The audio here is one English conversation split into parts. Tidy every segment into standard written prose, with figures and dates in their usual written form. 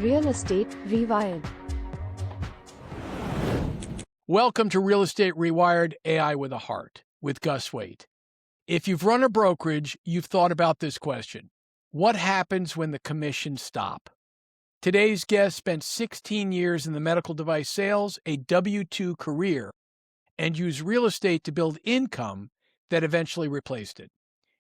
Real Estate Rewired. Welcome to Real Estate Rewired AI with a Heart with Gus Waite. If you've run a brokerage, you've thought about this question. What happens when the commissions stop? Today's guest spent 16 years in the medical device sales, a W-2 career, and used real estate to build income that eventually replaced it.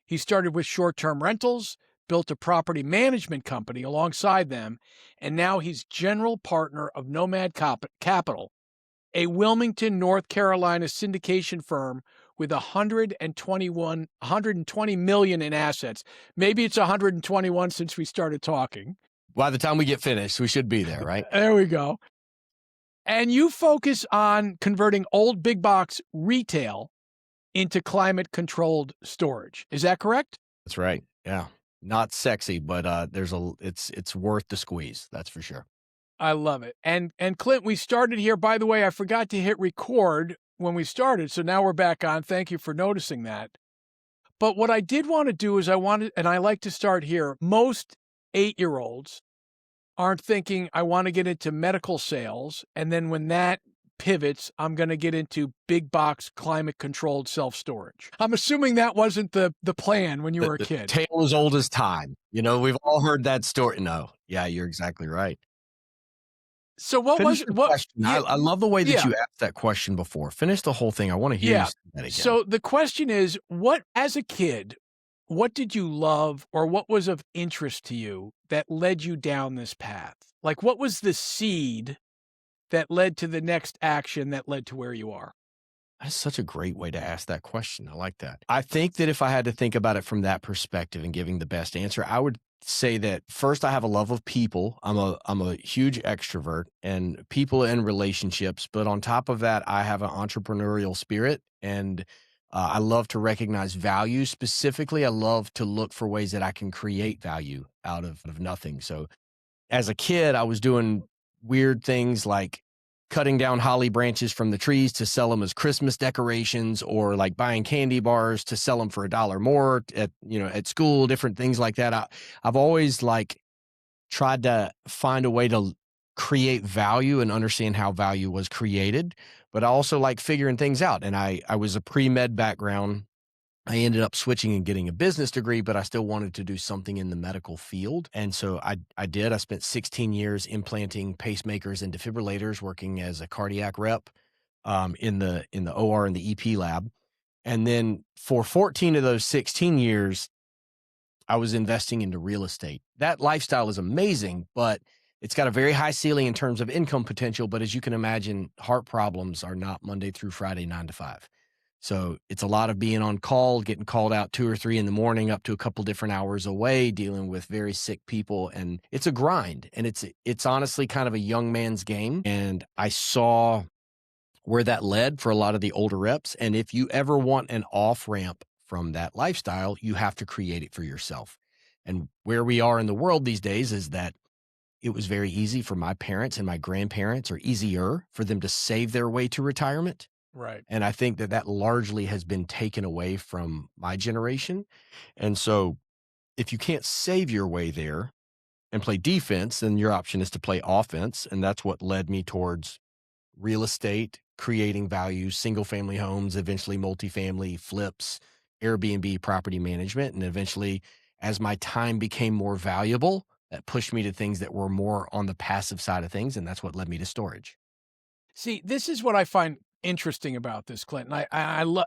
He started with short-term rentals, built a property management company alongside them, and now he's general partner of Nomad Capital, a Wilmington, North Carolina syndication firm with 120 million in assets. Maybe it's 121 since we started talking. By the time we get finished, we should be there, right? There we go. And you focus on converting old big box retail into climate-controlled storage. Is that correct? That's right. Yeah. Not sexy, but it's worth the squeeze. That's for sure. I love it. And Clint, we started here. By the way, I forgot to hit record when we started, so now we're back on. Thank you for noticing that. But what I did want to do is and I like to start here. Most 8-year-olds aren't thinking, I want to get into medical sales, and then when that pivots, I'm going to get into big box climate controlled self-storage. I'm assuming that wasn't the plan when you were a kid. Tale as old as time. You know, we've all heard that story. No. Yeah, you're exactly right. So what was what question? Yeah, I love the way that you asked that question before. Finish the whole thing. I want to hear you say that again. So the question is, as a kid, what did you love or what was of interest to you that led you down this path? Like, what was the seed that led to the next action that led to where you are? That's such a great way to ask that question. I like that. I think that if I had to think about it from that perspective and giving the best answer, I would say that first, I have a love of people. I'm a huge extrovert and people and relationships. But on top of that, I have an entrepreneurial spirit and I love to recognize value. Specifically, I love to look for ways that I can create value out of nothing. So as a kid, I was doing weird things like cutting down holly branches from the trees to sell them as Christmas decorations, or like buying candy bars to sell them for $1 more at school, different things like that. I've always tried to find a way to create value and understand how value was created, but I also like figuring things out. And I was a pre-med background. I ended up switching and getting a business degree, but I still wanted to do something in the medical field. And so I did. I spent 16 years implanting pacemakers and defibrillators, working as a cardiac rep in the OR and the EP lab. And then for 14 of those 16 years, I was investing into real estate. That lifestyle is amazing, but it's got a very high ceiling in terms of income potential. But as you can imagine, heart problems are not Monday through Friday, 9 to 5. So it's a lot of being on call, getting called out 2 or 3 in the morning, up to a couple different hours away, dealing with very sick people. And it's a grind. And it's honestly kind of a young man's game. And I saw where that led for a lot of the older reps. And if you ever want an off-ramp from that lifestyle, you have to create it for yourself. And where we are in the world these days is that it was very easy for my parents and my grandparents, or easier for them to save their way to retirement. Right. And I think that largely has been taken away from my generation. And so if you can't save your way there and play defense, then your option is to play offense. And that's what led me towards real estate, creating value, single family homes, eventually multifamily, flips, Airbnb, property management. And eventually, as my time became more valuable, that pushed me to things that were more on the passive side of things. And that's what led me to storage. See, this is what I find interesting about this, Clinton.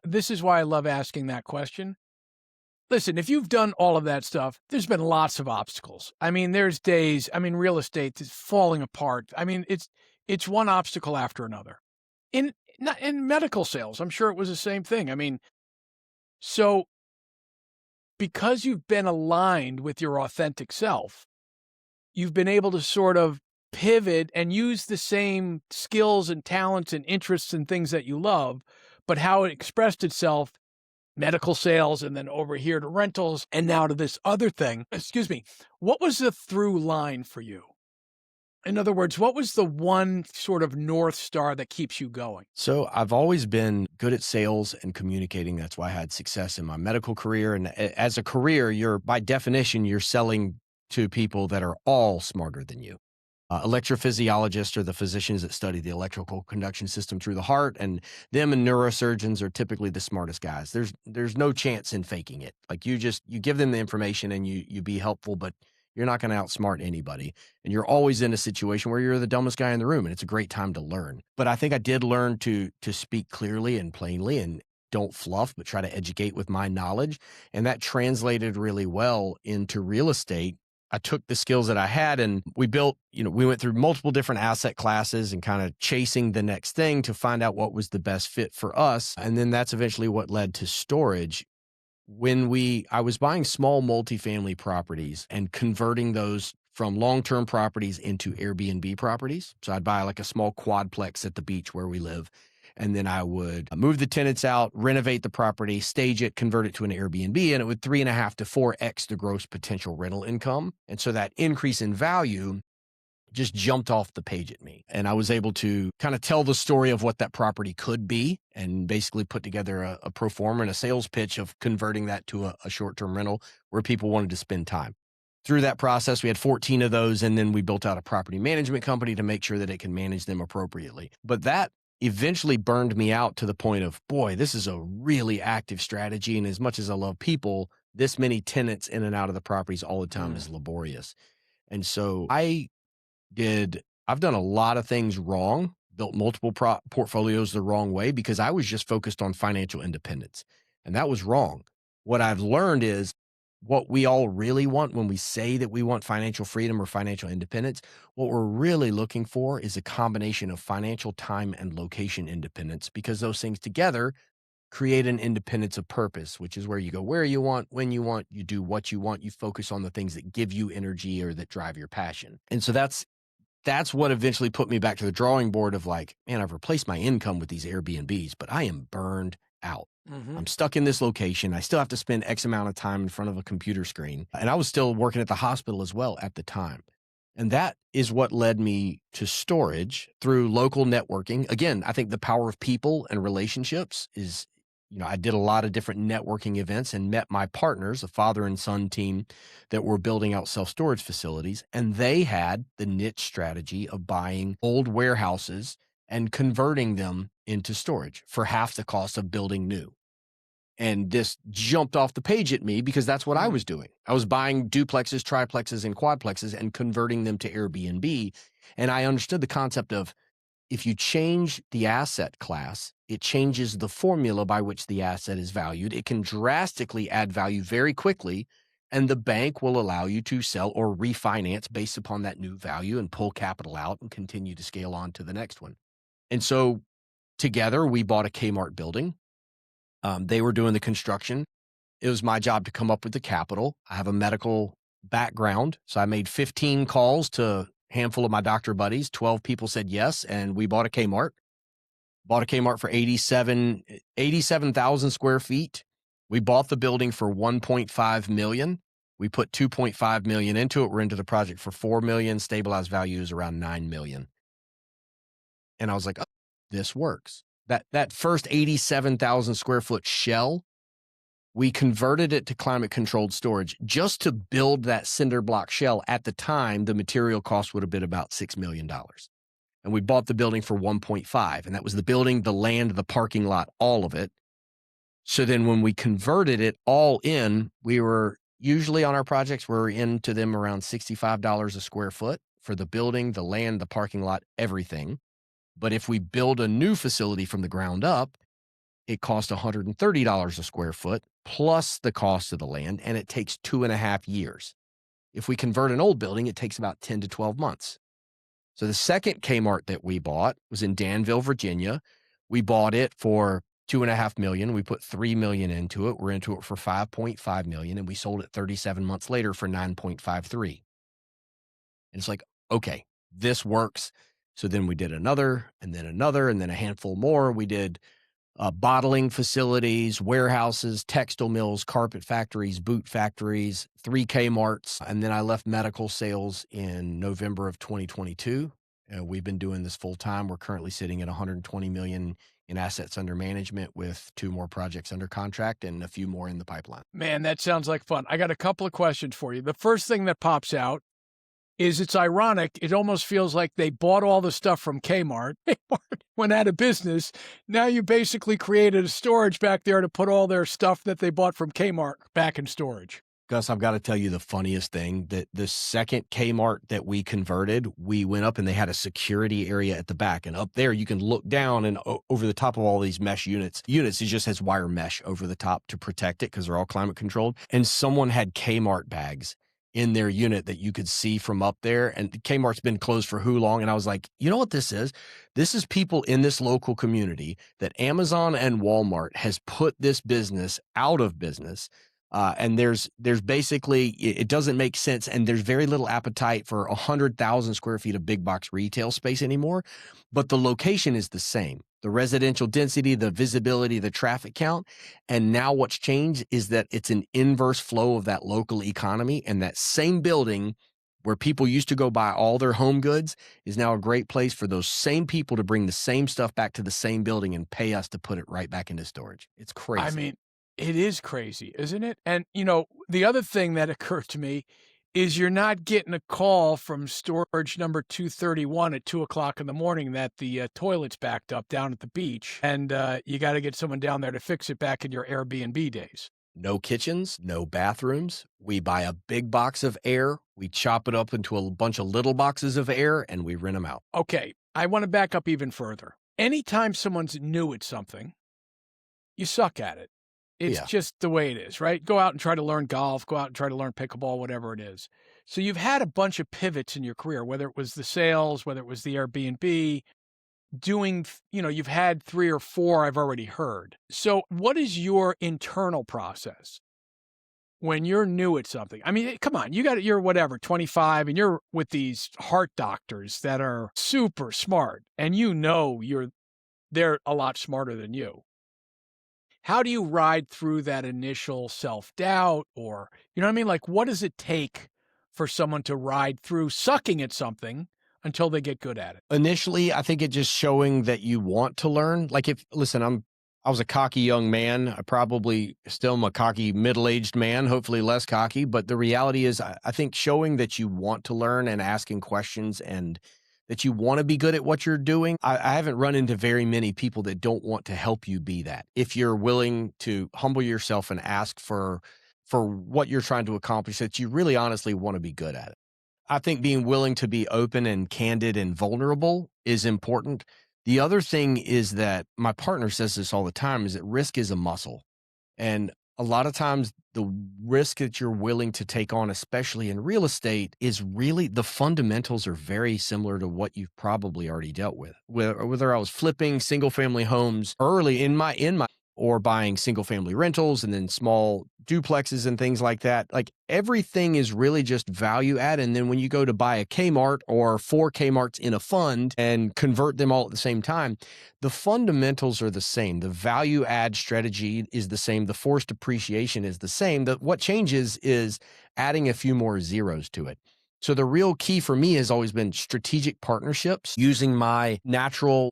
This is why I love asking that question. Listen, if you've done all of that stuff, there's been lots of obstacles. I mean, there's days, real estate is falling apart. It's one obstacle after another. In medical sales, I'm sure it was the same thing. So because you've been aligned with your authentic self, you've been able to sort of pivot and use the same skills and talents and interests and things that you love, but how it expressed itself, medical sales, and then over here to rentals, and now to this other thing. Excuse me. What was the through line for you? In other words, what was the one sort of North Star that keeps you going? So I've always been good at sales and communicating. That's why I had success in my medical career. And as a career, by definition, you're selling to people that are all smarter than you. Electrophysiologists are the physicians that study the electrical conduction system through the heart, and them and neurosurgeons are typically the smartest guys. There's no chance in faking it. Like you give them the information and you be helpful, but you're not going to outsmart anybody. And you're always in a situation where you're the dumbest guy in the room, and it's a great time to learn. But I think I did learn to speak clearly and plainly and don't fluff, but try to educate with my knowledge. And that translated really well into real estate. I took the skills that I had and we built, we went through multiple different asset classes and kind of chasing the next thing to find out what was the best fit for us. And then that's eventually what led to storage. I was buying small multifamily properties and converting those from long-term properties into Airbnb properties. So I'd buy like a small quadplex at the beach where we live. And then I would move the tenants out, renovate the property, stage it, convert it to an Airbnb, and it would 3.5 to 4x the gross potential rental income. And so that increase in value just jumped off the page at me. And I was able to kind of tell the story of what that property could be and basically put together a pro forma and a sales pitch of converting that to a short-term rental where people wanted to spend time. Through that process, we had 14 of those, and then we built out a property management company to make sure that it can manage them appropriately. But that eventually burned me out to the point of, boy, this is a really active strategy. And as much as I love people, this many tenants in and out of the properties all the time is laborious. And so I've done a lot of things wrong, built multiple portfolios the wrong way because I was just focused on financial independence. And that was wrong. What I've learned is what we all really want when we say that we want financial freedom or financial independence, what we're really looking for is a combination of financial time and location independence, because those things together create an independence of purpose, which is where you go where you want, when you want, you do what you want, you focus on the things that give you energy or that drive your passion. And so that's what eventually put me back to the drawing board of like, man, I've replaced my income with these Airbnbs, but I am burned out. I'm stuck in this location. I still have to spend X amount of time in front of a computer screen. And I was still working at the hospital as well at the time. And that is what led me to storage through local networking. Again, I think the power of people and relationships is, I did a lot of different networking events and met my partners, a father and son team that were building out self-storage facilities. And they had the niche strategy of buying old warehouses and converting them into storage for half the cost of building new. And this jumped off the page at me because that's what I was doing. I was buying duplexes, triplexes, and quadplexes and converting them to Airbnb. And I understood the concept of if you change the asset class, it changes the formula by which the asset is valued. It can drastically add value very quickly, and the bank will allow you to sell or refinance based upon that new value and pull capital out and continue to scale on to the next one. And so together we bought a Kmart building. They were doing the construction. It was my job to come up with the capital. I have a medical background, so I made 15 calls to a handful of my doctor buddies. 12 people said yes, and we bought a Kmart. Bought a Kmart for 87,000 square feet. We bought the building for $1.5 million. We put $2.5 million into it. We're into the project for $4 million. Stabilized value is around $9 million. And I was like, oh, this works. That first 87,000 square foot shell, we converted it to climate controlled storage. Just to build that cinder block shell at the time, the material cost would have been about $6 million. And we bought the building for 1.5. And that was the building, the land, the parking lot, all of it. So then when we converted it all in, we were usually on our projects, we're into them around $65 a square foot for the building, the land, the parking lot, everything. But if we build a new facility from the ground up, it costs $130 a square foot plus the cost of the land, and it takes 2.5 years. If we convert an old building, it takes about 10 to 12 months. So the second Kmart that we bought was in Danville, Virginia. We bought it for $2.5 million. We put $3 million into it. We're into it for $5.5 million, and we sold it 37 months later for $9.53. And it's like, okay, this works. So then we did another, and then another, and then a handful more. We did bottling facilities, warehouses, textile mills, carpet factories, boot factories, 3 Kmarts. And then I left medical sales in November of 2022. We've been doing this full time. We're currently sitting at $120 million in assets under management with 2 more projects under contract and a few more in the pipeline. Man, that sounds like fun. I got a couple of questions for you. The first thing that pops out is it's ironic. It almost feels like they bought all the stuff from Kmart. Kmart went out of business. Now you basically created a storage back there to put all their stuff that they bought from Kmart back in storage. Gus, I've got to tell you the funniest thing, that the second Kmart that we converted, we went up and they had a security area at the back. And up there, you can look down and over the top of all these mesh units. It just has wire mesh over the top to protect it because they're all climate controlled. And someone had Kmart bags in their unit that you could see from up there. And Kmart's been closed for who long? And I was like, you know what this is? This is people in this local community that Amazon and Walmart has put this business out of business. And there's basically, it doesn't make sense. And there's very little appetite for 100,000 square feet of big box retail space anymore. But the location is the same. The residential density, the visibility, the traffic count. And now what's changed is that it's an inverse flow of that local economy. And that same building where people used to go buy all their home goods is now a great place for those same people to bring the same stuff back to the same building and pay us to put it right back into storage. It's crazy. I mean, it is crazy, isn't it? And, the other thing that occurred to me is you're not getting a call from storage number 231 at 2:00 in the morning that the toilet's backed up down at the beach, and you got to get someone down there to fix it back in your Airbnb days. No kitchens, no bathrooms. We buy a big box of air, we chop it up into a bunch of little boxes of air, and we rent them out. Okay, I want to back up even further. Anytime someone's new at something, you suck at it. It's just the way it is, right? Go out and try to learn golf, go out and try to learn pickleball, whatever it is. So you've had a bunch of pivots in your career, whether it was the sales, whether it was the Airbnb, you've had 3 or 4 I've already heard. So what is your internal process when you're new at something? I mean, come on, you're whatever, 25, and you're with these heart doctors that are super smart, and they're a lot smarter than you. How do you ride through that initial self-doubt, or, you know what I mean? Like, what does it take for someone to ride through sucking at something until they get good at it? Initially, I think it's just showing that you want to learn. Like I was a cocky young man. I probably still am a cocky middle-aged man, hopefully less cocky. But the reality is, I think showing that you want to learn and asking questions and that you want to be good at what you're doing. I haven't run into very many people that don't want to help you be that. If you're willing to humble yourself and ask for what you're trying to accomplish, that you really honestly want to be good at it. I think being willing to be open and candid and vulnerable is important. The other thing is that my partner says this all the time, is that risk is a muscle. And a lot of times the risk that you're willing to take on, especially in real estate, is really, the fundamentals are very similar to what you've probably already dealt with. Whether I was flipping single family homes early in my or buying single family rentals and then small duplexes and things like that. Like, everything is really just value add. And then when you go to buy a Kmart or 4 Kmarts in a fund and convert them all at the same time, the fundamentals are the same. The value add strategy is the same. The forced appreciation is the same. What changes is adding a few more zeros to it. So the real key for me has always been strategic partnerships, using my natural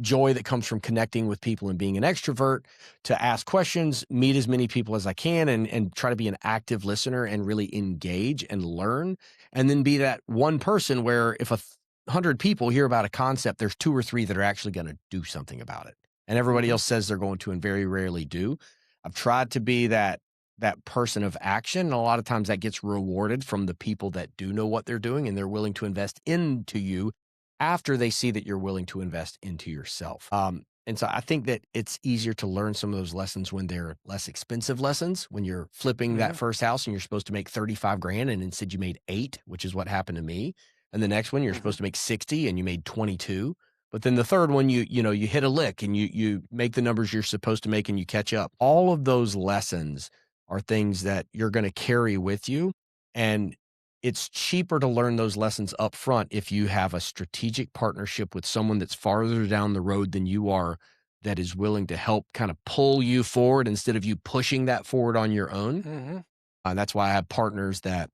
joy that comes from connecting with people and being an extrovert to ask questions, meet as many people as I can, and try to be an active listener and really engage and learn. And then be that one person where if 100 people hear about a concept, there's 2 or 3 that are actually going to do something about it. And everybody else says they're going to and very rarely do. I've tried to be that person of action. And a lot of times that gets rewarded from the people that do know what they're doing and they're willing to invest into you after they see that you're willing to invest into yourself. And so I think that it's easier to learn some of those lessons when they're less expensive lessons, when you're flipping that first house and you're supposed to make 35 grand and instead you made 8, which is what happened to me. And the next one, you're supposed to make 60 and you made 22. But then the third one, you hit a lick and you make the numbers you're supposed to make and you catch up. All of those lessons are things that you're going to carry with you. And it's cheaper to learn those lessons up front if you have a strategic partnership with someone that's farther down the road than you are, that is willing to help kind of pull you forward instead of you pushing that forward on your own. That's why I have partners that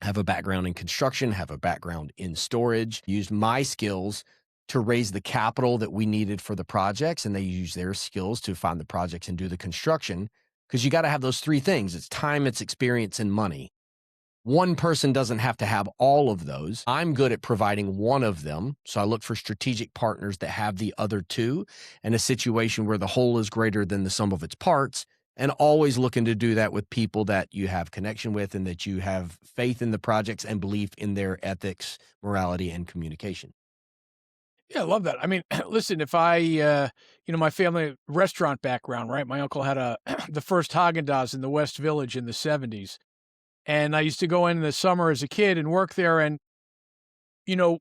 have a background in construction, have a background in storage, used my skills to raise the capital that we needed for the projects, and they use their skills to find the projects and do the construction. Because you got to have those 3 things. It's time, it's experience, and money. One person doesn't have to have all of those. I'm good at providing one of them. So I look for strategic partners that have the other two, in a situation where the whole is greater than the sum of its parts, and always looking to do that with people that you have connection with and that you have faith in the projects and belief in their ethics, morality, and communication. Yeah, I love that. I mean, listen, if my family restaurant background, right? My uncle had the first Haagen-Dazs in the West Village in the 70s. And I used to go in the summer as a kid and work there. And, you know,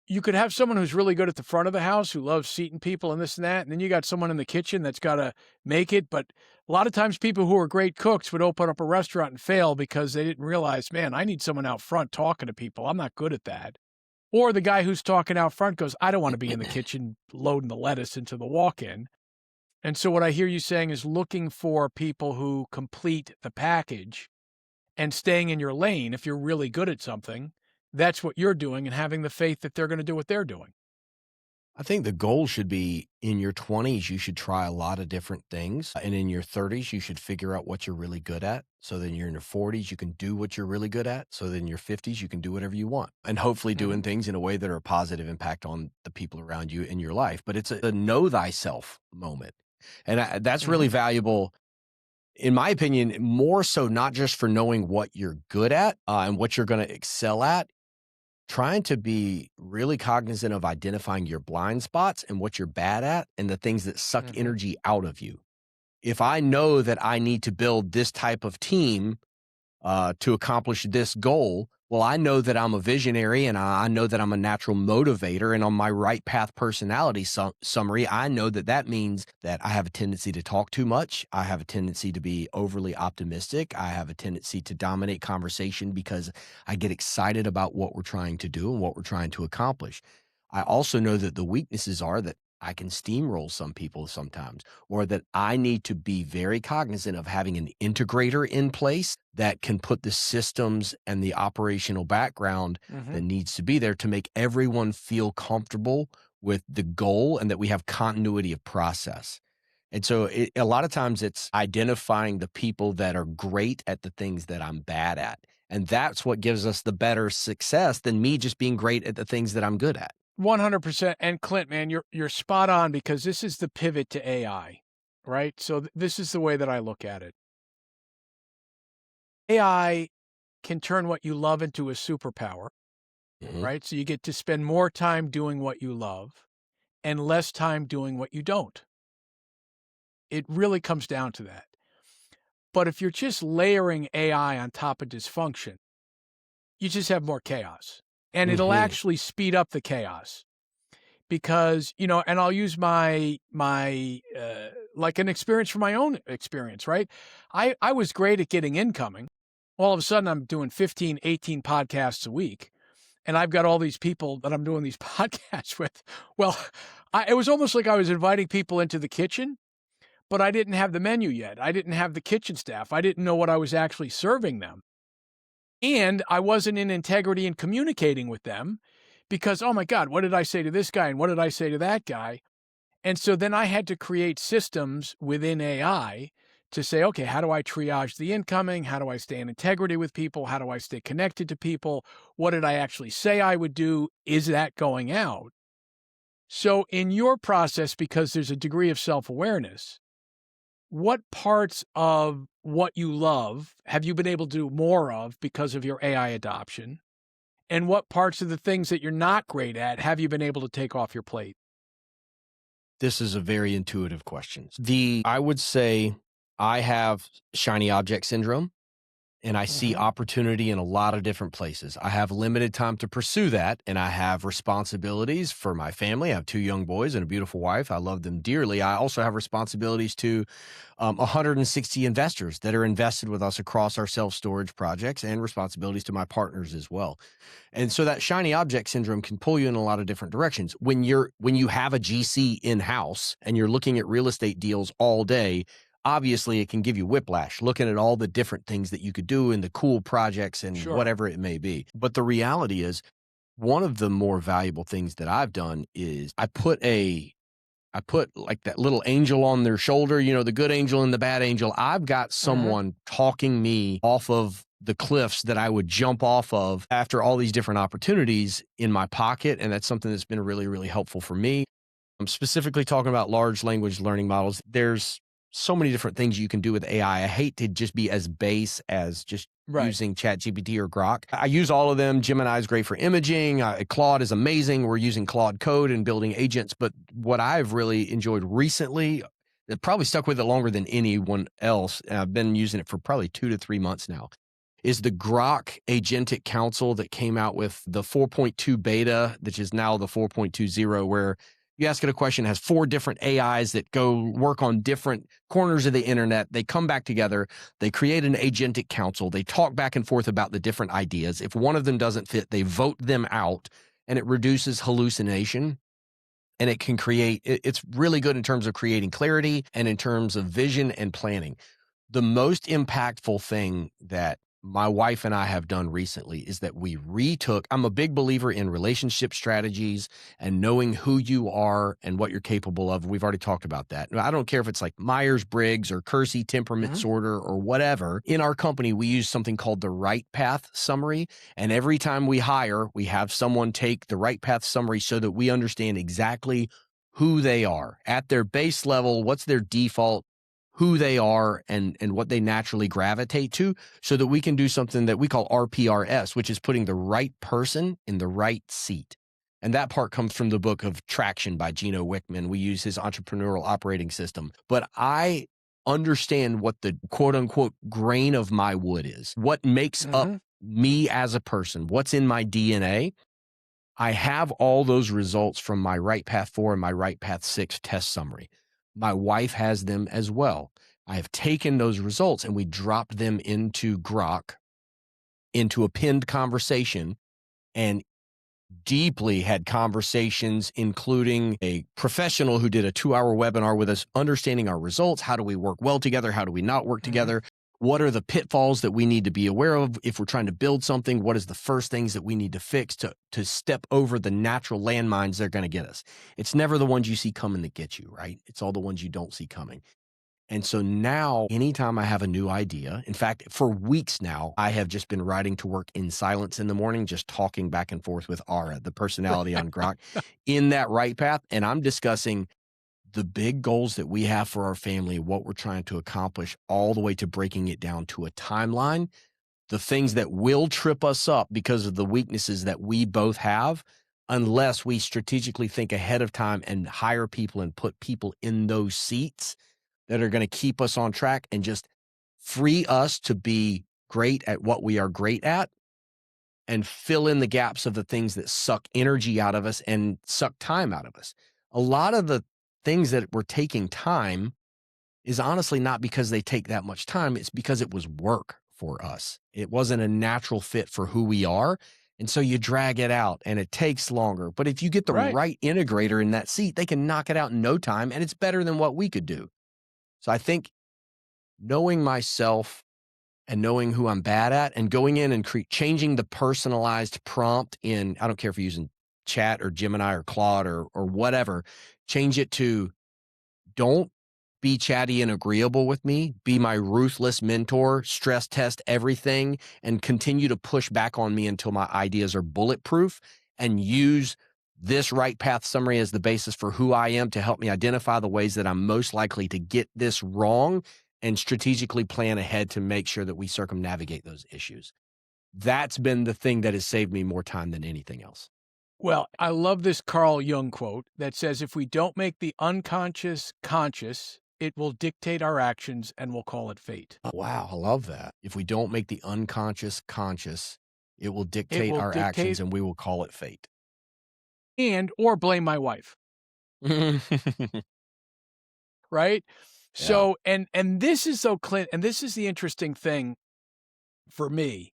you could have someone who's really good at the front of the house who loves seating people and this and that. And then you got someone in the kitchen that's got to make it. But a lot of times people who are great cooks would open up a restaurant and fail because they didn't realize, man, I need someone out front talking to people. I'm not good at that. Or the guy who's talking out front goes, I don't want to be in the kitchen loading the lettuce into the walk-in. And so what I hear you saying is looking for people who complete the package and staying in your lane. If you're really good at something, that's what you're doing, and having the faith that they're going to do what they're doing. I think the goal should be, in your 20s, you should try a lot of different things. And in your 30s, you should figure out what you're really good at. So then you're in your 40s, you can do what you're really good at. So then in your 50s, you can do whatever you want, and hopefully doing things in a way that are a positive impact on the people around you in your life. But it's a know thyself moment. And that's really valuable, in my opinion, more so not just for knowing what you're good at and what you're going to excel at, trying to be really cognizant of identifying your blind spots and what you're bad at and the things that suck energy out of you. If I know that I need to build this type of team to accomplish this goal, well, I know that I'm a visionary, and I know that I'm a natural motivator. And on my right path personality summary, I know that that means that I have a tendency to talk too much. I have a tendency to be overly optimistic. I have a tendency to dominate conversation because I get excited about what we're trying to do and what we're trying to accomplish. I also know that the weaknesses are that I can steamroll some people sometimes, or that I need to be very cognizant of having an integrator in place that can put the systems and the operational background that needs to be there to make everyone feel comfortable with the goal and that we have continuity of process. And so a lot of times it's identifying the people that are great at the things that I'm bad at. And that's what gives us the better success than me just being great at the things that I'm good at. 100%. And Clint, man, you're spot on, because this is the pivot to AI, right? So this is the way that I look at it. AI can turn what you love into a superpower, right? So you get to spend more time doing what you love and less time doing what you don't. It really comes down to that. But if you're just layering AI on top of dysfunction, you just have more chaos, and it'll actually speed up the chaos. Because, and I'll use my like an experience from my own experience, right? I was great at getting incoming. All of a sudden I'm doing 15, 18 podcasts a week, and I've got all these people that I'm doing these podcasts with. Well, it was almost like I was inviting people into the kitchen, but I didn't have the menu yet. I didn't have the kitchen staff. I didn't know what I was actually serving them. And I wasn't in integrity in communicating with them, because, oh my God, what did I say to this guy? And what did I say to that guy? And so then I had to create systems within AI to say, okay, how do I triage the incoming? How do I stay in integrity with people? How do I stay connected to people? What did I actually say I would do? Is that going out? So in your process, because there's a degree of self-awareness, what parts of what you love have you been able to do more of because of your AI adoption? And what parts of the things that you're not great at have you been able to take off your plate? This is a very intuitive question. I would say I have shiny object syndrome, and I see opportunity in a lot of different places. I have limited time to pursue that, and I have responsibilities for my family. I have 2 young boys and a beautiful wife. I love them dearly. I also have responsibilities to 160 investors that are invested with us across our self-storage projects, and responsibilities to my partners as well. And so that shiny object syndrome can pull you in a lot of different directions. When you have a GC in-house and you're looking at real estate deals all day, obviously it can give you whiplash looking at all the different things that you could do and the cool projects and whatever it may be. But the reality is, one of the more valuable things that I've done is I put like that little angel on their shoulder, the good angel and the bad angel. I've got someone talking me off of the cliffs that I would jump off of after all these different opportunities in my pocket. And that's something that's been really, really helpful for me. I'm specifically talking about large language learning models. There's so many different things you can do with AI. I hate to just be as base as just using ChatGPT or Grok. I use all of them. Gemini is great for imaging. Claude is amazing. We're using Claude Code and building agents. But what I've really enjoyed recently, that probably stuck with it longer than anyone else, and I've been using it for probably 2 to 3 months now, is the Grok Agentic Council that came out with the 4.2 beta, which is now the 4.20, where you ask it a question, it has 4 different AIs that go work on different corners of the internet. They come back together. They create an agentic council. They talk back and forth about the different ideas. If one of them doesn't fit, they vote them out, and it reduces hallucination. And it can create, it's really good in terms of creating clarity and in terms of vision and planning. The most impactful thing that my wife and I have done recently is that we retook, I'm a big believer in relationship strategies and knowing who you are and what you're capable of. We've already talked about that. I don't care if it's like Myers-Briggs or Kersey temperament sorter or whatever. In our company, we use something called the Right Path Summary. And every time we hire, we have someone take the Right Path Summary so that we understand exactly who they are at their base level, what's their default, who they are, and what they naturally gravitate to, so that we can do something that we call RPRS, which is putting the right person in the right seat. And that part comes from the book of Traction by Gino Wickman. We use his entrepreneurial operating system. But I understand what the quote unquote grain of my wood is, what makes up me as a person, what's in my DNA. I have all those results from my Right Path 4 and my Right Path 6 test summary. My wife has them as well. I have taken those results and we dropped them into Grok, into a pinned conversation, and deeply had conversations, including a professional who did a 2-hour webinar with us, understanding our results. How do we work well together? How do we not work together? What are the pitfalls that we need to be aware of if we're trying to build something? What is the first things that we need to fix to step over the natural landmines they're going to get us? It's never the ones you see coming that get you, right? It's all the ones you don't see coming. And so now, anytime I have a new idea, in fact, for weeks now, I have just been riding to work in silence in the morning, just talking back and forth with Ara, the personality on Grok, in that Right Path. And I'm discussing the big goals that we have for our family, what we're trying to accomplish, all the way to breaking it down to a timeline, the things that will trip us up because of the weaknesses that we both have, unless we strategically think ahead of time and hire people and put people in those seats that are going to keep us on track and just free us to be great at what we are great at and fill in the gaps of the things that suck energy out of us and suck time out of us. A lot of the things that were taking time is honestly not because they take that much time. It's because it was work for us. It wasn't a natural fit for who we are. And so you drag it out and it takes longer. But if you get the right integrator in that seat, they can knock it out in no time, and it's better than what we could do. So I think knowing myself and knowing who I'm bad at and going in and changing the personalized prompt in, I don't care if you're using Chat or Gemini or Claude or whatever, change it to, don't be chatty and agreeable with me, be my ruthless mentor, stress test everything, and continue to push back on me until my ideas are bulletproof, and use this Right Path Summary as the basis for who I am to help me identify the ways that I'm most likely to get this wrong and strategically plan ahead to make sure that we circumnavigate those issues. That's been the thing that has saved me more time than anything else. Well, I love this Carl Jung quote that says, if we don't make the unconscious conscious, it will dictate our actions and we'll call it fate. Oh, wow, I love that. If we don't make the unconscious conscious, it will dictate our actions and we will call it fate. Or blame my wife. Right? So, and this is so, Clint, and this is the interesting thing for me,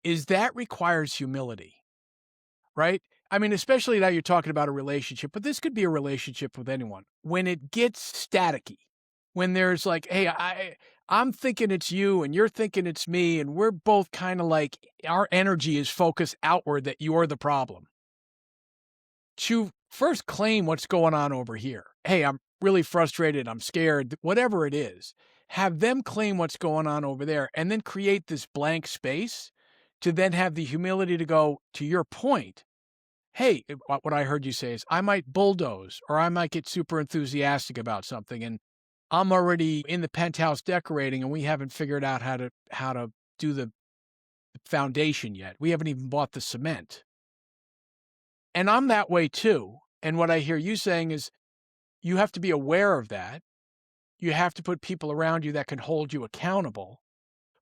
is that requires humility, right? I mean, especially now you're talking about a relationship, but this could be a relationship with anyone. When it gets staticky, when there's like, hey, I'm thinking it's you and you're thinking it's me, and we're both kind of like, our energy is focused outward that you're the problem. To first claim what's going on over here. Hey, really frustrated, I'm scared, whatever it is, have them claim what's going on over there and then create this blank space to then have the humility to go, to your point, hey, what I heard you say is I might bulldoze or I might get super enthusiastic about something and I'm already in the penthouse decorating and we haven't figured out how to do the foundation yet. We haven't even bought the cement. And I'm that way too. And what I hear you saying is you have to be aware of that. You have to put people around you that can hold you accountable.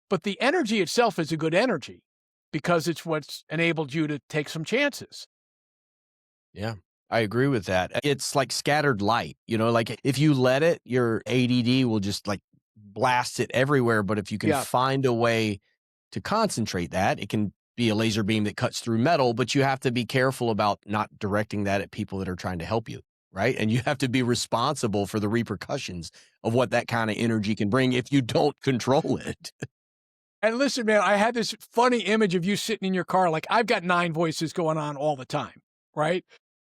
But the energy itself is a good energy because it's what's enabled you to take some chances. Yeah, I agree with that. It's like scattered light, like if you let it, your ADD will just like blast it everywhere. But if you can Yeah. find a way to concentrate that, it can be a laser beam that cuts through metal, but you have to be careful about not directing that at people that are trying to help you. Right. And you have to be responsible for the repercussions of what that kind of energy can bring if you don't control it. And listen, man, I had this funny image of you sitting in your car. Like I've got 9 voices going on all the time. Right.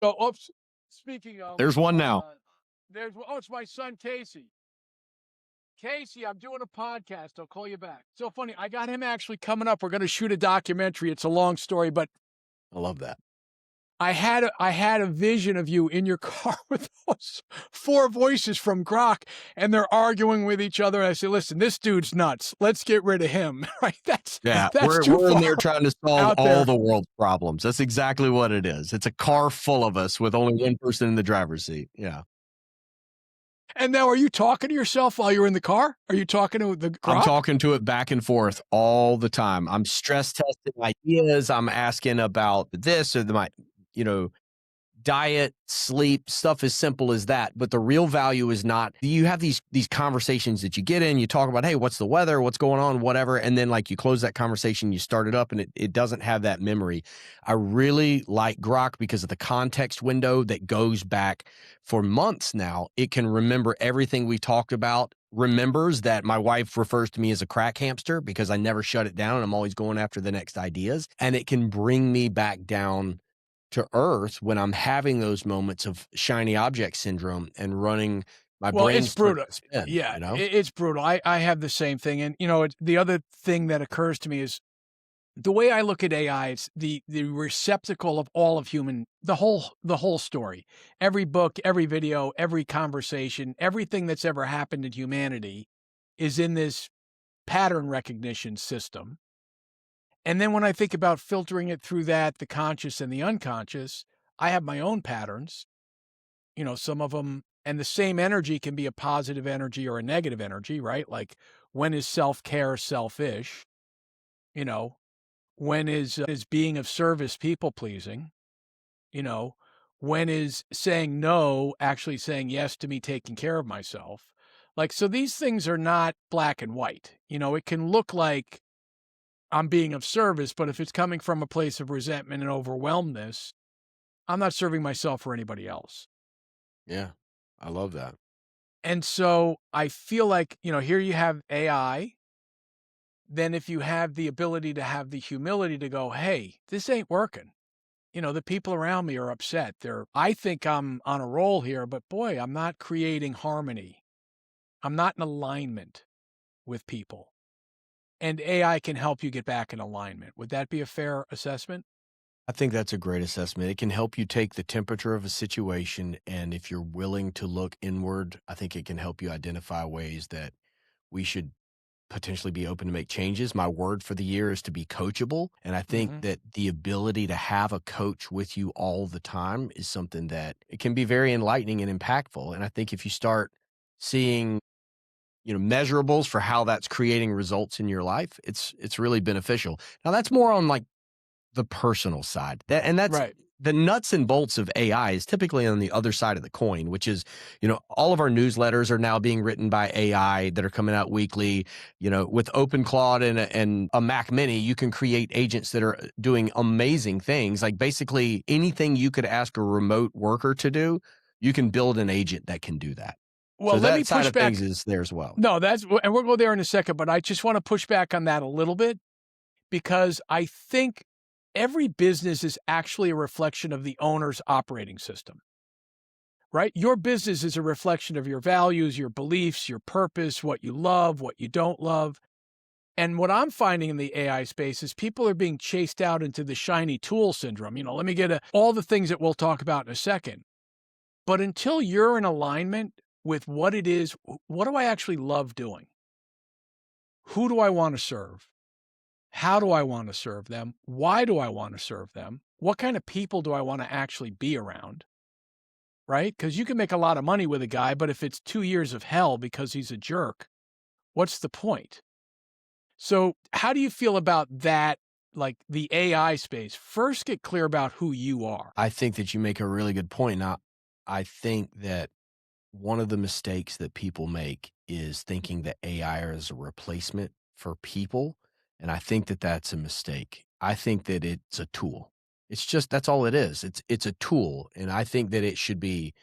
So, oops, speaking of, There's one now. It's my son, Casey. Casey, I'm doing a podcast. I'll call you back. So funny. I got him actually coming up. We're going to shoot a documentary. It's a long story, but I love that. I had a vision of you in your car with those 4 voices from Grok, and they're arguing with each other. And I say, listen, this dude's nuts. Let's get rid of him. Right? That's too we're in far there trying to solve all there. the world's problems. That's exactly what it is. It's a car full of us with only one person in the driver's seat. Yeah. And now, are you talking to yourself while you're in the car? Are you talking to the Grok? I'm talking to it back and forth all the time. I'm stress testing ideas. I'm asking about this or my, diet, sleep, stuff as simple as that. But the real value is not, you have these conversations that you get in, you talk about, hey, what's the weather? What's going on? Whatever. And then like you close that conversation, you start it up and it doesn't have that memory. I really like Grok because of the context window that goes back for months now. It can remember everything we talked about, remembers that my wife refers to me as a crack hamster because I never shut it down and I'm always going after the next ideas. And it can bring me back down to earth when I'm having those moments of shiny object syndrome and running my brain. It's brutal. Spin, yeah, it's brutal. I have the same thing. And, the other thing that occurs to me is the way I look at AI, it's the receptacle of all of the whole story. Every book, every video, every conversation, everything that's ever happened in humanity is in this pattern recognition system. And then when I think about filtering it through that, the conscious and the unconscious, I have my own patterns, some of them, and the same energy can be a positive energy or a negative energy, right? Like when is self-care selfish? When is being of service people pleasing? When is saying no actually saying yes to me taking care of myself? Like, so these things are not black and white. It can look like I'm being of service, but if it's coming from a place of resentment and overwhelmness, I'm not serving myself or anybody else. Yeah, I love that. And so I feel like, here you have AI. Then if you have the ability to have the humility to go, hey, this ain't working. The people around me are upset. I think I'm on a roll here, but boy, I'm not creating harmony. I'm not in alignment with people. And AI can help you get back in alignment. Would that be a fair assessment? I think that's a great assessment. It can help you take the temperature of a situation. And if you're willing to look inward, I think it can help you identify ways that we should potentially be open to make changes. My word for the year is to be coachable. And I think that the ability to have a coach with you all the time is something that it can be very enlightening and impactful. And I think if you start seeing measurables for how that's creating results in your life, it's really beneficial. Now that's more on like the personal side. That's right. The nuts and bolts of AI is typically on the other side of the coin, which is, all of our newsletters are now being written by AI that are coming out weekly. With OpenClaw and a Mac Mini, you can create agents that are doing amazing things. Like basically anything you could ask a remote worker to do, you can build an agent that can do that. Well, so let that me side push of back. things is there as well. No, and we'll go there in a second, but I just want to push back on that a little bit because I think every business is actually a reflection of the owner's operating system. right? Your business is a reflection of your values, your beliefs, your purpose, what you love, what you don't love. And what I'm finding in the AI space is people are being chased out into the shiny tool syndrome. Let me get all the things that we'll talk about in a second. But until you're in alignment with what it is, what do I actually love doing? Who do I want to serve? How do I want to serve them? Why do I want to serve them? What kind of people do I want to actually be around? Right? Because you can make a lot of money with a guy, but if it's 2 years of hell because he's a jerk, what's the point? So, how do you feel about that, like the AI space? First, get clear about who you are. I think that you make a really good point. Now, I think that one of the mistakes that people make is thinking that AI is a replacement for people. And I think that that's a mistake. I think that it's a tool. It's just, that's all it is. It's a tool. And I think that it should be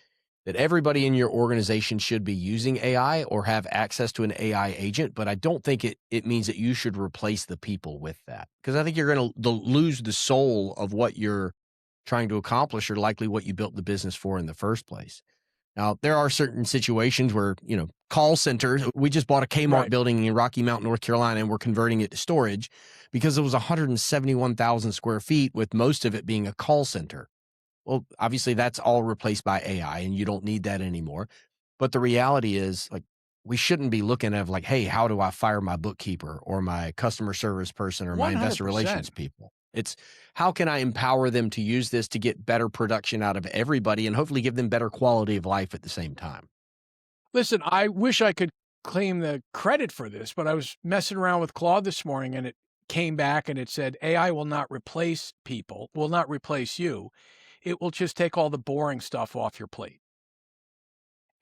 that everybody in your organization should be using AI or have access to an AI agent, but I don't think it means that you should replace the people with that. Because I think you're going to lose the soul of what you're trying to accomplish or likely what you built the business for in the first place. Now, there are certain situations where, call centers, we just bought a Kmart Right. building in Rocky Mount, North Carolina, and we're converting it to storage because it was 171,000 square feet, with most of it being a call center. Well, obviously that's all replaced by AI and you don't need that anymore. But the reality is, like, we shouldn't be looking at like, hey, how do I fire my bookkeeper or my customer service person or my investor 100%. relations people? It's how can I empower them to use this to get better production out of everybody and hopefully give them better quality of life at the same time. Listen, I wish I could claim the credit for this, but I was messing around with Claude this morning and it came back and it said AI will not replace people, will not replace you. It will just take all the boring stuff off your plate.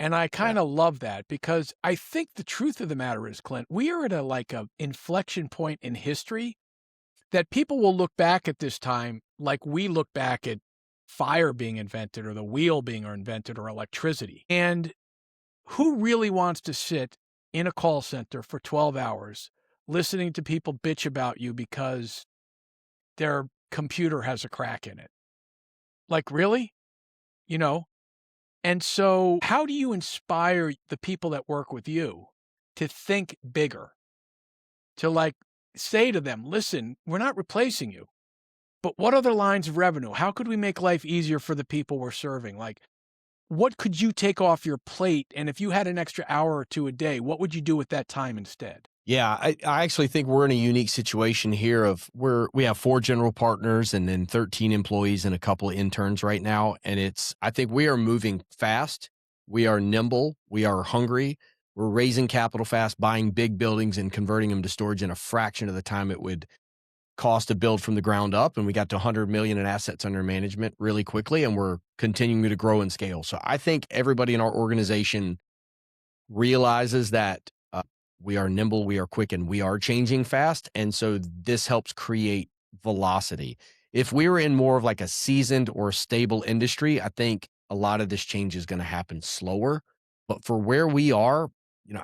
And I kind of love that because I think the truth of the matter is, Clint, we are at a inflection point in history that people will look back at this time like we look back at fire being invented or the wheel being invented or electricity. And who really wants to sit in a call center for 12 hours listening to people bitch about you because their computer has a crack in it? Like, really? You know? And so, how do you inspire the people that work with you to think bigger? To say to them, listen, we're not replacing you, but what other lines of revenue? How could we make life easier for the people we're serving? Like, what could you take off your plate? And if you had an extra hour or two a day, what would you do with that time instead? Yeah, I actually think we're in a unique situation here of we have 4 general partners and then 13 employees and a couple of interns right now. And I think we are moving fast. We are nimble. We are hungry. We're raising capital fast, buying big buildings and converting them to storage in a fraction of the time it would cost to build from the ground up. And we got to 100 million in assets under management really quickly. And we're continuing to grow and scale. So I think everybody in our organization realizes that we are nimble, we are quick, and we are changing fast. And so this helps create velocity. If we were in more of like a seasoned or stable industry, I think a lot of this change is going to happen slower. But for where we are,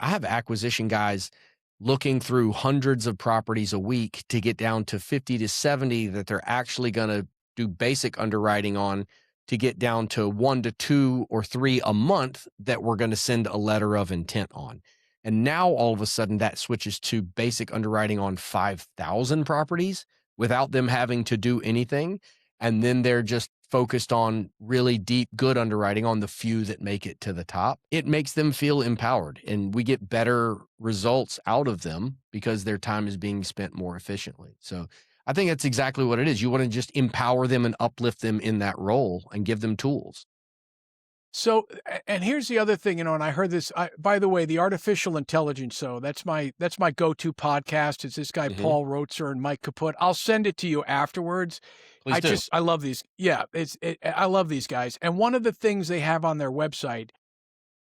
I have acquisition guys looking through hundreds of properties a week to get down to 50 to 70 that they're actually going to do basic underwriting on, to get down to 1 to 2 or 3 a month that we're going to send a letter of intent on. And now all of a sudden that switches to basic underwriting on 5,000 properties without them having to do anything. And then they're just focused on really deep, good underwriting on the few that make it to the top. It makes them feel empowered and we get better results out of them because their time is being spent more efficiently. So I think that's exactly what it is. You want to just empower them and uplift them in that role and give them tools. So, and here's the other thing, and I heard this, by the way, the artificial intelligence. So that's my go-to podcast. It's this guy, Paul Rotzer and Mike Kaput. I'll send it to you afterwards. Please do. I love these. Yeah. I love these guys. And one of the things they have on their website,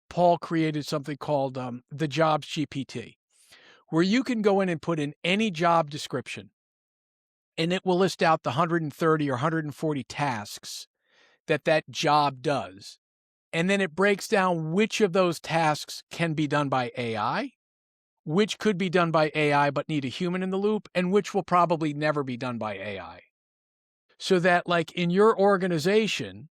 Paul created something called the Jobs GPT, where you can go in and put in any job description and it will list out the 130 or 140 tasks that job does. And then it breaks down which of those tasks can be done by AI, which could be done by AI but need a human in the loop, and which will probably never be done by AI. So that, like, in your organization,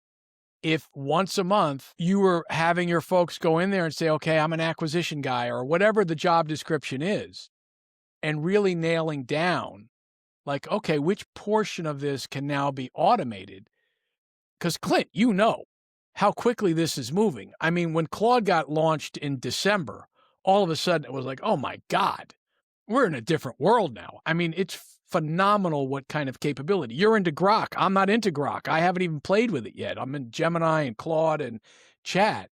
if once a month you were having your folks go in there and say, okay, I'm an acquisition guy or whatever the job description is, and really nailing down like, okay, which portion of this can now be automated? Because Clint, you know how quickly this is moving. I mean, when Claude got launched in December, all of a sudden it was like, oh my God, we're in a different world now. I mean, it's phenomenal what kind of capability. You're into Grok. I'm not into Grok. I haven't even played with it yet. I'm in Gemini and Claude and Chat.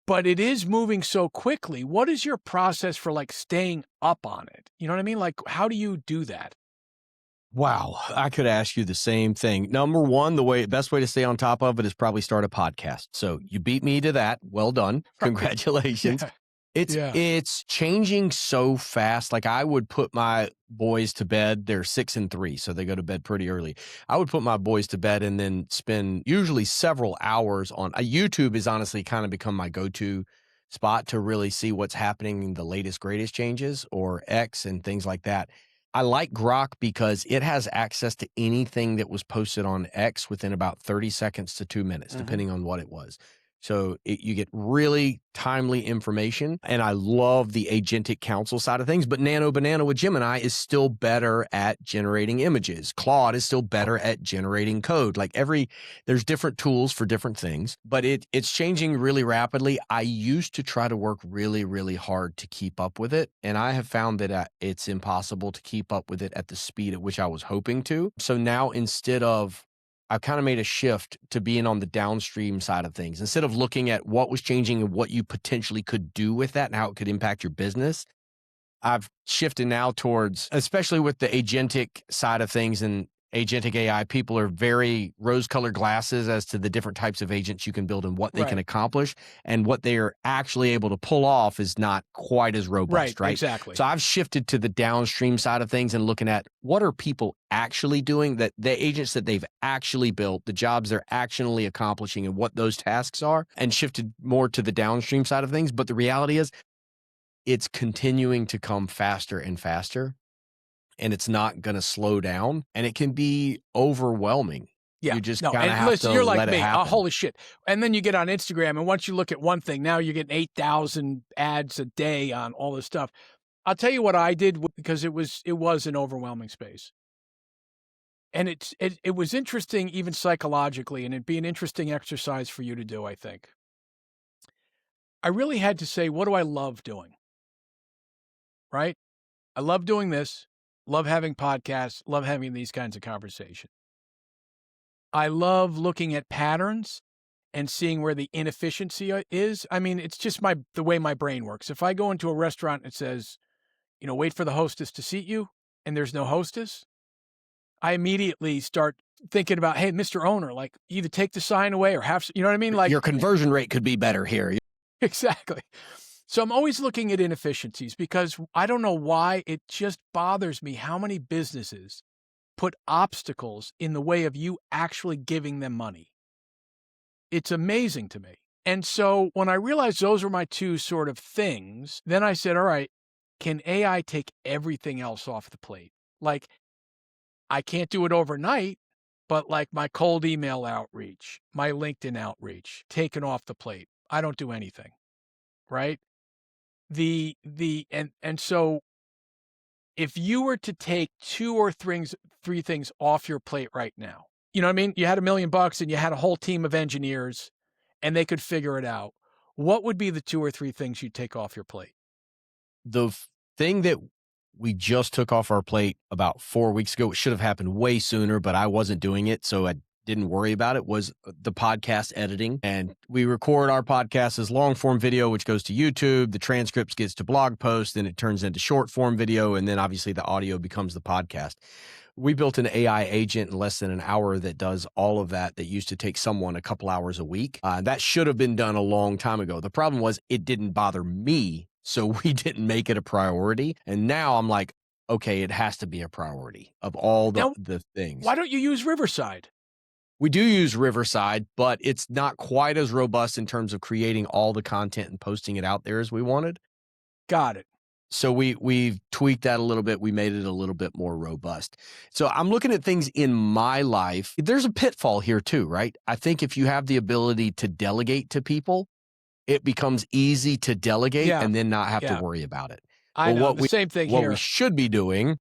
But it is moving so quickly. What is your process for like staying up on it? You know what I mean? Like, how do you do that? Wow, I could ask you the same thing. Number one, best way to stay on top of it is probably start a podcast. So you beat me to that. Well done. Congratulations. Yeah. It's changing so fast. Like I would put my boys to bed. They're 6 and 3, so they go to bed pretty early. I would put my boys to bed and then spend usually several hours on YouTube has honestly kind of become my go-to spot to really see what's happening, the latest, greatest changes, or X and things like that. I like Grok because it has access to anything that was posted on X within about 30 seconds to 2 minutes, depending on what it was. So you get really timely information, and I love the agentic counsel side of things, but Nano Banana with Gemini is still better at generating images. Claude is still better at generating code. Like there's different tools for different things, but it's changing really rapidly. I used to try to work really, really hard to keep up with it, and I have found that it's impossible to keep up with it at the speed at which I was hoping to. So now I've kind of made a shift to being on the downstream side of things. Instead of looking at what was changing and what you potentially could do with that and how it could impact your business, I've shifted now towards, especially with the agentic side of things and agentic AI, people are very rose-colored glasses as to the different types of agents you can build and what they can accomplish, and what they are actually able to pull off is not quite as robust, right? Exactly. So I've shifted to the downstream side of things and looking at what are people actually doing, that the agents that they've actually built, the jobs they're actually accomplishing and what those tasks are, and shifted more to the downstream side of things. But the reality is it's continuing to come faster and faster, and it's not going to slow down, and it can be overwhelming. Yeah. You just kind of have to you're let like it me. happen. Holy shit. And then you get on Instagram, and once you look at one thing, now you're getting 8,000 ads a day on all this stuff. I'll tell you what I did because it was an overwhelming space. And it was interesting even psychologically, and it'd be an interesting exercise for you to do, I think. I really had to say, what do I love doing? Right? I love doing this, love having podcasts, love having these kinds of conversations. I love looking at patterns and seeing where the inefficiency is. I mean, it's just the way my brain works. If I go into a restaurant and it says, wait for the hostess to seat you, and there's no hostess, I immediately start thinking about, hey, Mr. Owner, like either take the sign away or have, you know what I mean? Like your conversion rate could be better here. Exactly. So I'm always looking at inefficiencies because I don't know why it just bothers me how many businesses put obstacles in the way of you actually giving them money. It's amazing to me. And so when I realized those were my two sort of things, then I said, all right, can AI take everything else off the plate? Like, I can't do it overnight, but like my cold email outreach, my LinkedIn outreach, taken off the plate. I don't do anything, right? And so if you were to take 2 or 3 things off your plate right now, you know what I mean? You had $1 million and you had a whole team of engineers and they could figure it out. What would be the 2 or 3 things you'd take off your plate? The thing that we just took off our plate about 4 weeks ago, it should have happened way sooner, but I wasn't doing it, so I didn't worry about it, was the podcast editing. And we record our podcast as long form video, which goes to YouTube. The transcripts gets to blog posts, then it turns into short form video. And then obviously the audio becomes the podcast. We built an AI agent in less than an hour that does all of that used to take someone a couple hours a week. That should have been done a long time ago. The problem was it didn't bother me, so we didn't make it a priority. And now I'm like, okay, it has to be a priority of all the things. Why don't you use Riverside? We do use Riverside, but it's not quite as robust in terms of creating all the content and posting it out there as we wanted. Got it. So we've tweaked that a little bit. We made it a little bit more robust. So I'm looking at things in my life. There's a pitfall here too, right? I think if you have the ability to delegate to people, it becomes easy to delegate Yeah. and then not have to Yeah. worry about it. I Well, know. The same thing what we here. should be doing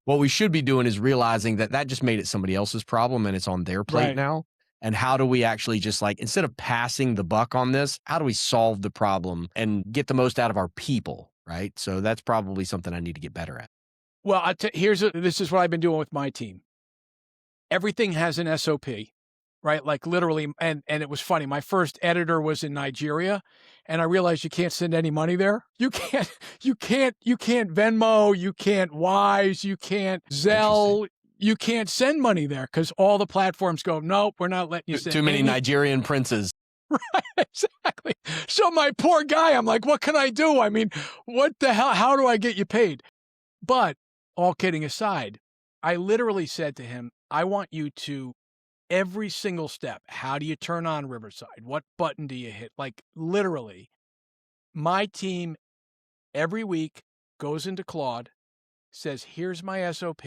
is realizing that that just made it somebody else's problem and it's on their plate Right. now. And how do we actually just like, instead of passing the buck on this, how do we solve the problem and get the most out of our people? Right. So that's probably something I need to get better at. Well, this is what I've been doing with my team. Everything has an SOP, right? Like literally, and it was funny. My first editor was in Nigeria, and I realized you can't send any money there. You can't Venmo, you can't Wise, you can't Zelle, you can't send money there because all the platforms go, nope, we're not letting you send. Too many Nigerian princes. Right, exactly. So my poor guy, I'm like, what can I do? I mean, what the hell? How do I get you paid? But all kidding aside, I literally said to him, I want you to every single step. How do you turn on Riverside? What button do you hit? Like literally, my team every week goes into Claude, says, here's my SOP.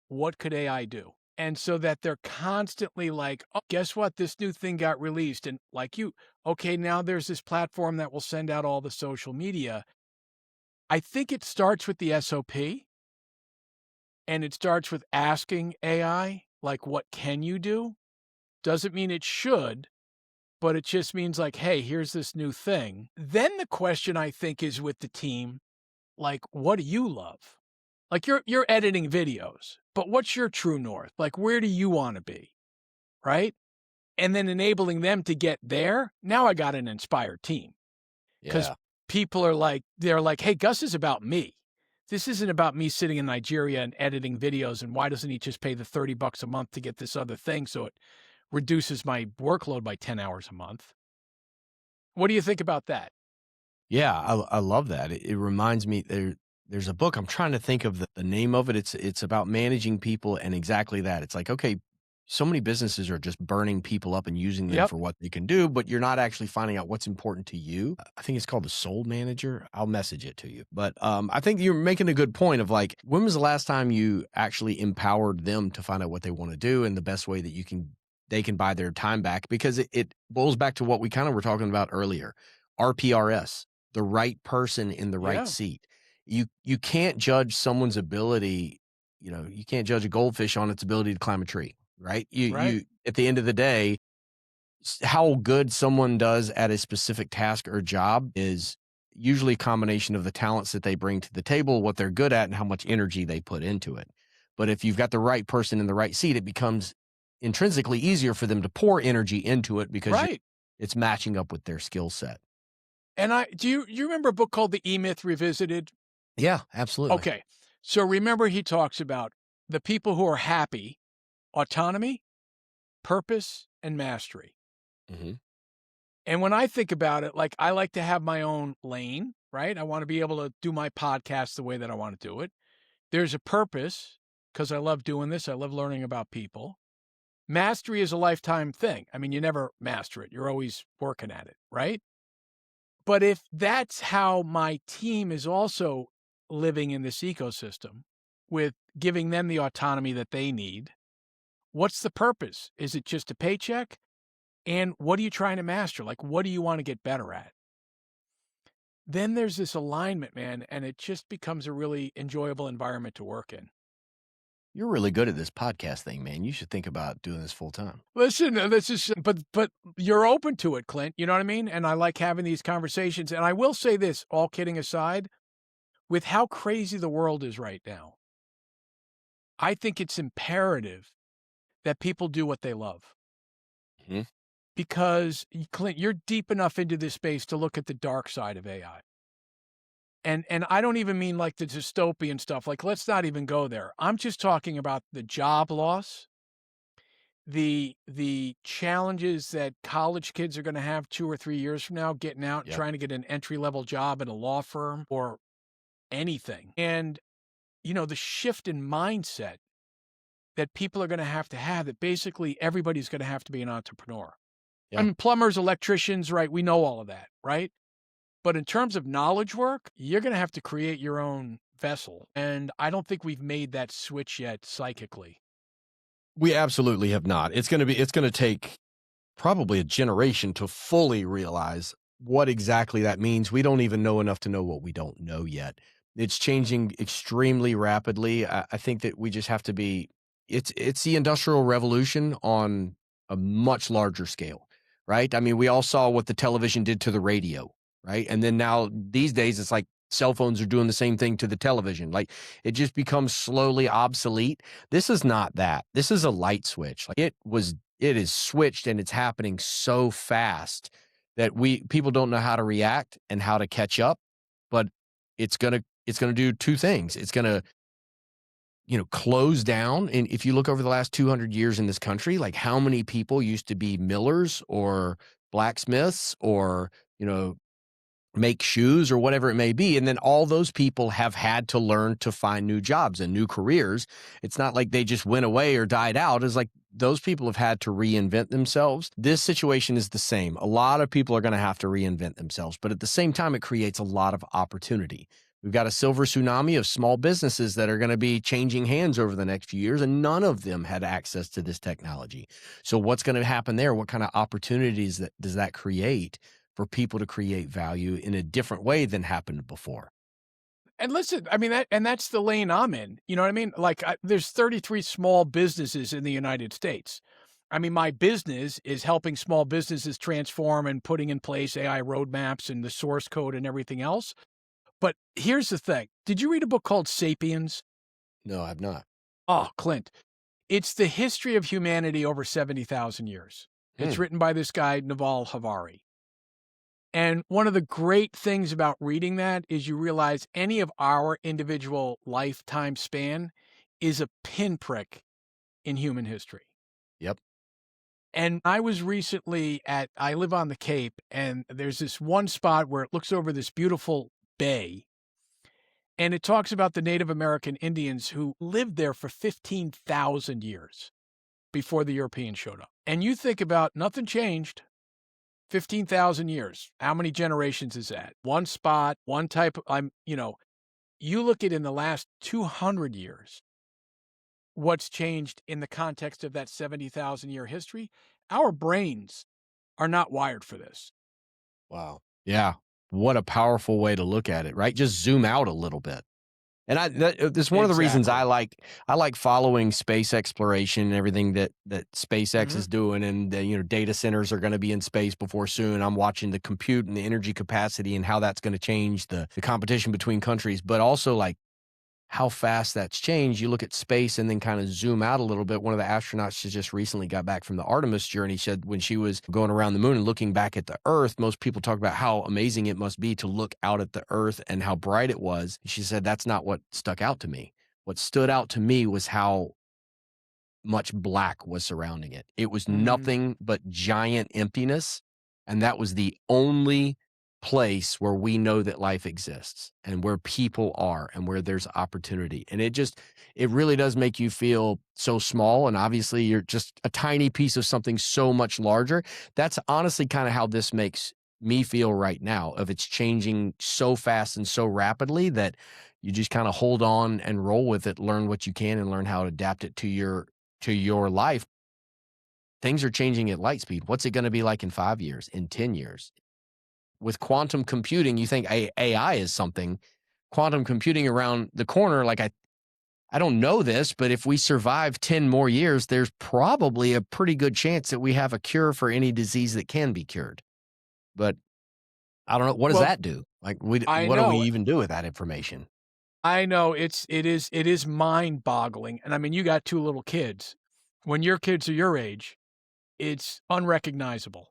What could AI do? And so that they're constantly like, oh, guess what? This new thing got released. And like you, okay, now there's this platform that will send out all the social media. I think it starts with the SOP and it starts with asking AI, like, what can you do? Doesn't mean it should, but it just means like, hey, here's this new thing. Then the question I think is with the team, like, what do you love? Like you're editing videos, but what's your true north? Like, where do you want to be? Right. And then enabling them to get there. Now I got an inspired team because Yeah. people are like, they're like, hey, Gus is about me. This isn't about me sitting in Nigeria and editing videos. And why doesn't he just pay the $30 a month to get this other thing so it reduces my workload by 10 hours a month? What do you think about that? Yeah, I love that. It reminds me there's a book, I'm trying to think of the name of it. It's about managing people and exactly that. It's like, okay, so many businesses are just burning people up and using them Yep. for what they can do, but you're not actually finding out what's important to you. I think it's called the Soul Manager. I'll message it to you. But I think you're making a good point of like, when was the last time you actually empowered them to find out what they want to do and the best way that they can buy their time back? Because it boils back to what we kind of were talking about earlier. RPRS, the right person in the right Yeah. seat. You can't judge someone's ability, you can't judge a goldfish on its ability to climb a tree, right? You at the end of the day, how good someone does at a specific task or job is usually a combination of the talents that they bring to the table, what they're good at, and how much energy they put into it. But if you've got the right person in the right seat, it becomes intrinsically easier for them to pour energy into it because it's matching up with their skill set. And do you remember a book called The E-Myth Revisited? Yeah, absolutely. Okay. So remember he talks about the people who are happy, autonomy, purpose, and mastery. Mm-hmm. And when I think about it, like I like to have my own lane, right? I want to be able to do my podcast the way that I want to do it. There's a purpose because I love doing this. I love learning about people. Mastery is a lifetime thing. I mean, you never master it. You're always working at it, right? But if that's how my team is also living in this ecosystem with giving them the autonomy that they need, what's the purpose? Is it just a paycheck? And what are you trying to master? Like, what do you want to get better at? Then there's this alignment, man, and it just becomes a really enjoyable environment to work in. You're really good at this podcast thing, man. You should think about doing this full time. Listen, this is, but you're open to it, Clint. You know what I mean? And I like having these conversations. And I will say this, all kidding aside, with how crazy the world is right now, I think it's imperative that people do what they love. Mm-hmm. Because, Clint, you're deep enough into this space to look at the dark side of AI. And I don't even mean like the dystopian stuff. Like, let's not even go there. I'm just talking about the job loss, the challenges that college kids are going to have 2 or 3 years from now, getting out and trying to get an entry-level job at a law firm or anything. And, the shift in mindset that people are going to have that basically everybody's going to have to be an entrepreneur. Yeah. I mean, plumbers, electricians, right? We know all of that, right? But in terms of knowledge work, you're going to have to create your own vessel. And I don't think we've made that switch yet psychically. We absolutely have not. It's going to take probably a generation to fully realize what exactly that means. We don't even know enough to know what we don't know yet. It's changing extremely rapidly. I think that we just have to be, it's the Industrial Revolution on a much larger scale, right? I mean, we all saw what the television did to the radio, right? And then now these days, it's like cell phones are doing the same thing to the television. Like it just becomes slowly obsolete. This is not that. This is a light switch. Like it is switched and it's happening so fast that people don't know how to react and how to catch up, but it's going to do two things. It's going to, close down. And if you look over the last 200 years in this country, like how many people used to be millers or blacksmiths or, make shoes or whatever it may be. And then all those people have had to learn to find new jobs and new careers. It's not like they just went away or died out. It's like those people have had to reinvent themselves. This situation is the same. A lot of people are going to have to reinvent themselves, but at the same time, it creates a lot of opportunity. We've got a silver tsunami of small businesses that are going to be changing hands over the next few years, and none of them had access to this technology. So what's going to happen there? What kind of opportunities does that create for people to create value in a different way than happened before? And listen, I mean, that's the lane I'm in. You know what I mean? Like there's 33 small businesses in the United States. I mean, my business is helping small businesses transform and putting in place AI roadmaps and the source code and everything else. But here's the thing. Did you read a book called Sapiens? No, I've not. Oh, Clint. It's the history of humanity over 70,000 years. It's written by this guy, Naval Havari. And one of the great things about reading that is you realize any of our individual lifetime span is a pinprick in human history. Yep. And I was recently I live on the Cape, and there's this one spot where it looks over this beautiful bay. And it talks about the Native American Indians who lived there for 15,000 years before the Europeans showed up. And you think about nothing changed. 15,000 years. How many generations is that? One spot, one type. You look at in the last 200 years, what's changed in the context of that 70,000 year history. Our brains are not wired for this. Wow. Yeah. What a powerful way to look at it, right? Just zoom out a little bit. And that's one of the reasons I like following space exploration and everything that SpaceX is doing. And data centers are going to be in space before soon. I'm watching the compute and the energy capacity and how that's going to change the competition between countries, but also like how fast that's changed. You look at space and then kind of zoom out a little bit. One of the astronauts just recently got back from the Artemis journey, said when she was going around the moon and looking back at the Earth, most people talk about how amazing it must be to look out at the Earth and how bright it was. She said, that's not what stuck out to me. What stood out to me was how much black was surrounding it. It was nothing but giant emptiness. And that was the only place where we know that life exists and where people are and where there's opportunity. And it really does make you feel so small. And obviously you're just a tiny piece of something so much larger. That's honestly kind of how this makes me feel right now, of it's changing so fast and so rapidly that you just kind of hold on and roll with it, learn what you can and learn how to adapt it to your life. Things are changing at light speed. What's it going to be like in 5 years, in 10 years? With quantum computing, you think AI is something. Quantum computing around the corner, like I don't know this, but if we survive 10 more years, there's probably a pretty good chance that we have a cure for any disease that can be cured. But I don't know. What does that do? Like, what do we even do with that information? I know it is mind boggling. And I mean, you got two little kids. When your kids are your age, it's unrecognizable.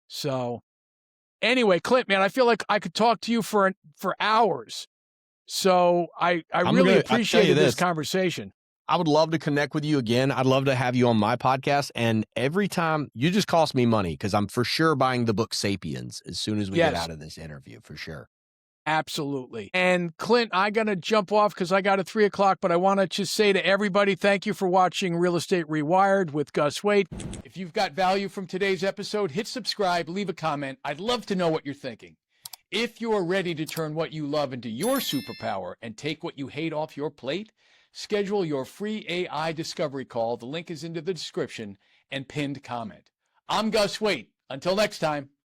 So anyway, Clint, man, I feel like I could talk to you for hours. So I really appreciated this conversation. I would love to connect with you again. I'd love to have you on my podcast. And every time, you just cost me money because I'm for sure buying the book Sapiens as soon as we get out of this interview, for sure. Absolutely. And Clint, I got to jump off because I got a 3 o'clock, but I want to just say to everybody, thank you for watching Real Estate Rewired with Gus Wade. If you've got value from today's episode, hit subscribe, leave a comment. I'd love to know what you're thinking. If you're ready to turn what you love into your superpower and take what you hate off your plate, schedule your free AI discovery call. The link is in the description and pinned comment. I'm Gus Waite. Until next time.